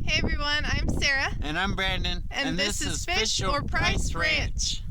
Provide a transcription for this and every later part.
Hey everyone, I'm Sarah. And I'm Brandon. And this is Fish or Price Ranch.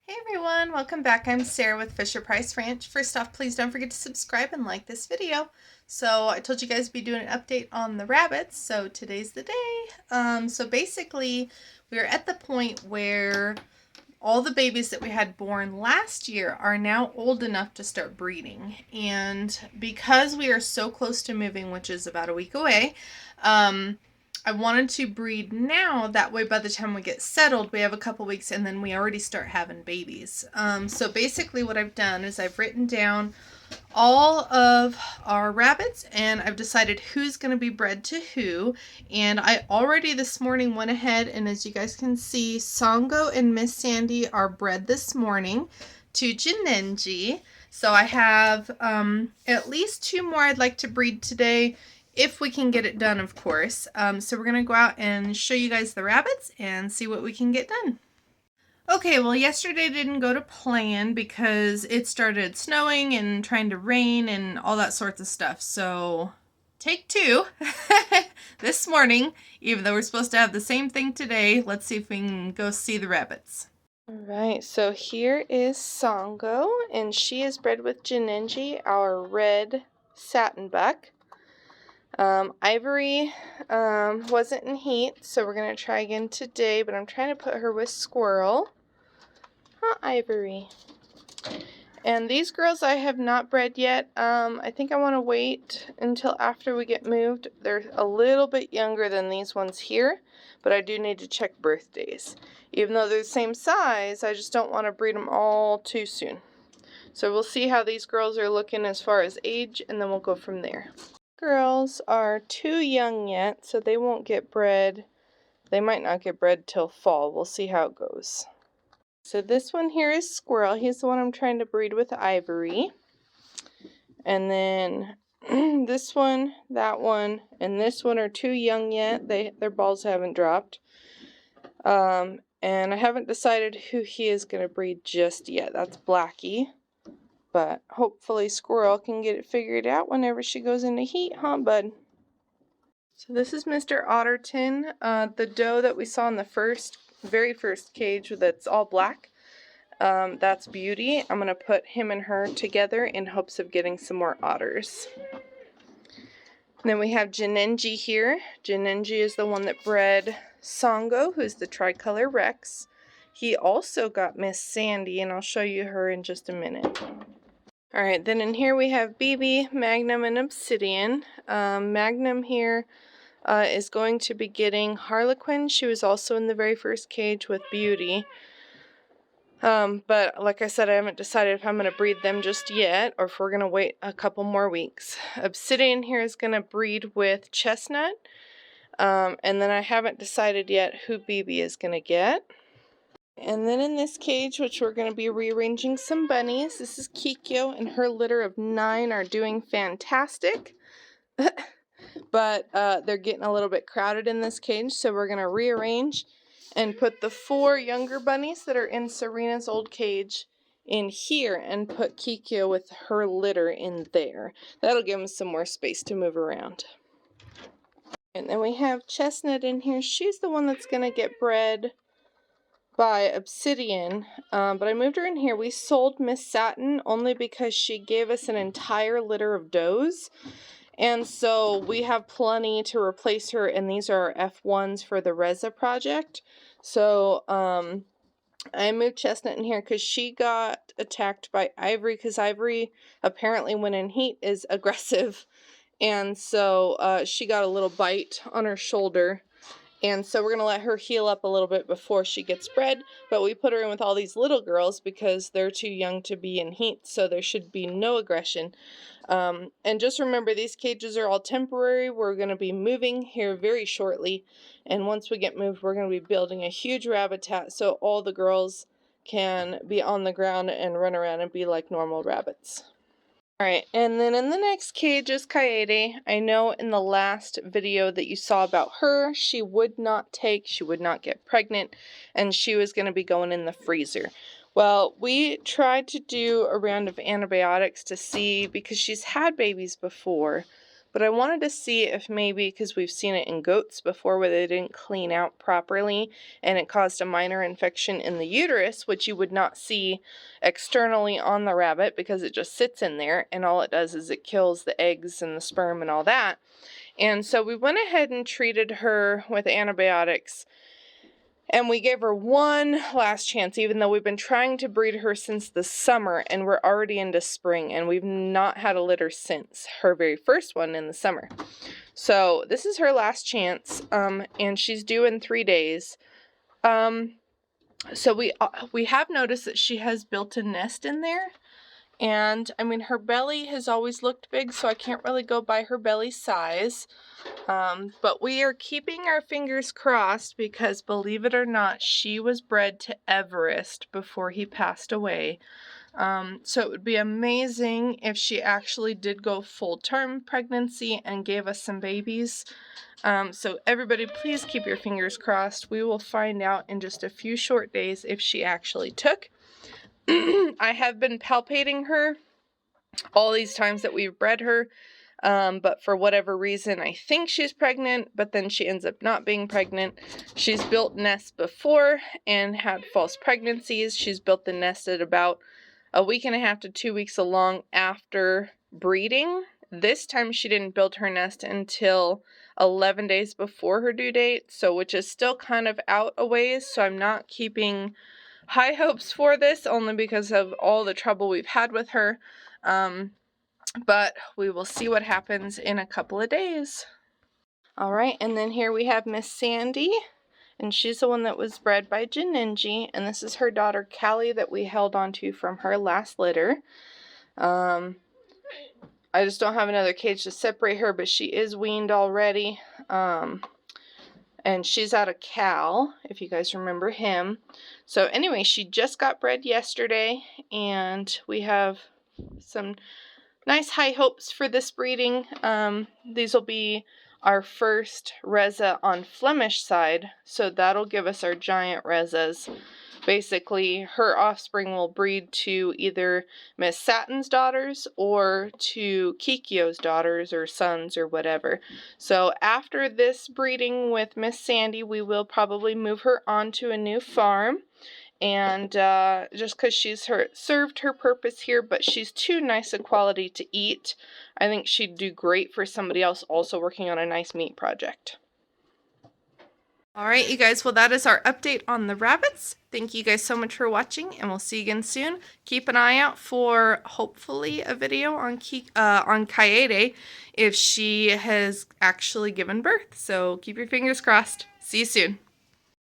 Hey everyone, welcome back. I'm Sarah with Fish or Price Ranch. First off, please don't forget to subscribe and like this video. So I told you guys to be doing an update on the rabbits, so today's the day. So basically, we're at the point where all the babies that we had born last year are now old enough to start breeding. And because we are so close to moving, which is about a week away, I wanted to breed now. That way by the time we get settled, we have a couple weeks and then we already start having babies. So basically what I've done is I've written down all of our rabbits and I've decided who's going to be bred to who. And I already this morning went ahead and, as you guys can see, Songo and Miss Sandy are bred this morning to Jinenji. So I have at least 2 more I'd like to breed today, if we can get it done, of course. So we're going to go out and show you guys the rabbits and see what we can get done. Okay, well, yesterday didn't go to plan because it started snowing and trying to rain and all that sorts of stuff. So take 2 this morning, even though we're supposed to have the same thing today. Let's see if we can go see the rabbits. All right, so here is Songo, and she is bred with Jinenji, our red satin buck. Ivory wasn't in heat, so we're going to try again today, but I'm trying to put her with Squirrel. Huh, Ivory. And these girls I have not bred yet. I think I want to wait until after we get moved. They're a little bit younger than these ones here, but I do need to check birthdays. Even though they're the same size, I just don't want to breed them all too soon. So we'll see how these girls are looking as far as age, and then we'll go from there. Girls are too young yet, so they won't get bred. They might not get bred till fall. We'll see how it goes. So this one here is Squirrel. He's the one I'm trying to breed with Ivory. And then this one, that one, and this one are too young yet. Their balls haven't dropped. And I haven't decided who he is going to breed just yet. That's Blackie. But hopefully Squirrel can get it figured out whenever she goes into heat, huh, bud? So this is Mr. Otterton, the doe that we saw in the very first cage that's all black. That's Beauty. I'm going to put him and her together in hopes of getting some more otters. And then we have Jinenji here. Jinenji is the one that bred Songo, who's the tricolor Rex. He also got Miss Sandy, and I'll show you her in just a minute. Alright, then in here we have BB, Magnum, and Obsidian. Magnum here is going to be getting Harlequin. She was also in the very first cage with Beauty. But like I said, I haven't decided if I'm going to breed them just yet or if we're going to wait a couple more weeks. Obsidian here is going to breed with Chestnut. And then I haven't decided yet who BB is going to get. And then in this cage, which we're going to be rearranging some bunnies, this is Kikyo, and her litter of 9 are doing fantastic. But they're getting a little bit crowded in this cage, so we're going to rearrange and put the 4 younger bunnies that are in Serena's old cage in here and put Kikyo with her litter in there. That'll give them some more space to move around. And then we have Chestnut in here. She's the one that's going to get bred by Obsidian, but I moved her in here. We sold Miss Satin only because she gave us an entire litter of does, and so we have plenty to replace her, and these are our F1's for the Reza project. So I moved Chestnut in here because she got attacked by Ivory, because Ivory apparently when in heat is aggressive, and so she got a little bite on her shoulder. And so we're going to let her heal up a little bit before she gets bred, but we put her in with all these little girls because they're too young to be in heat, so there should be no aggression. And just remember, these cages are all temporary. We're going to be moving here very shortly, and once we get moved, we're going to be building a huge rabbit so all the girls can be on the ground and run around and be like normal rabbits. Alright, and then in the next cage is Kaede. I know in the last video that you saw about her, she would not get pregnant, and she was going to be going in the freezer. Well, we tried to do a round of antibiotics to see, because she's had babies before, but I wanted to see if maybe, because we've seen it in goats before where they didn't clean out properly and it caused a minor infection in the uterus, which you would not see externally on the rabbit because it just sits in there, and all it does is it kills the eggs and the sperm and all that. And so we went ahead and treated her with antibiotics, and we gave her one last chance, even though we've been trying to breed her since the summer, and we're already into spring, and we've not had a litter since her very first one in the summer. So this is her last chance, and she's due in 3 days. So we have noticed that she has built a nest in there, and I mean, her belly has always looked big, so I can't really go by her belly size. But we are keeping our fingers crossed because, believe it or not, she was bred to Everest before he passed away. So it would be amazing if she actually did go full-term pregnancy and gave us some babies. So everybody, please keep your fingers crossed. We will find out in just a few short days if she actually took. I have been palpating her all these times that we've bred her. But for whatever reason, I think she's pregnant, but then she ends up not being pregnant. She's built nests before and had false pregnancies. She's built the nest at about a week and a half to 2 weeks along after breeding. This time she didn't build her nest until 11 days before her due date, so which is still kind of out a ways, so I'm not keeping high hopes for this, only because of all the trouble we've had with her. But we will see what happens in a couple of days. Alright, and then here we have Miss Sandy, and she's the one that was bred by Janinji, and this is her daughter Callie that we held on to from her last litter. I just don't have another cage to separate her, but she is weaned already. And she's out of Cal, if you guys remember him. So anyway, she just got bred yesterday, and we have some nice high hopes for this breeding. These will be our first Reza on Flemish side, so that'll give us our giant Rezas. Basically, her offspring will breed to either Miss Satin's daughters or to Kikyo's daughters or sons or whatever. So after this breeding with Miss Sandy, we will probably move her onto a new farm. And just because she's served her purpose here, but she's too nice a quality to eat. I think she'd do great for somebody else also working on a nice meat project. Alright, you guys, well, that is our update on the rabbits. Thank you guys so much for watching, and we'll see you again soon. Keep an eye out for, hopefully, a video on Kaede if she has actually given birth. So keep your fingers crossed. See you soon.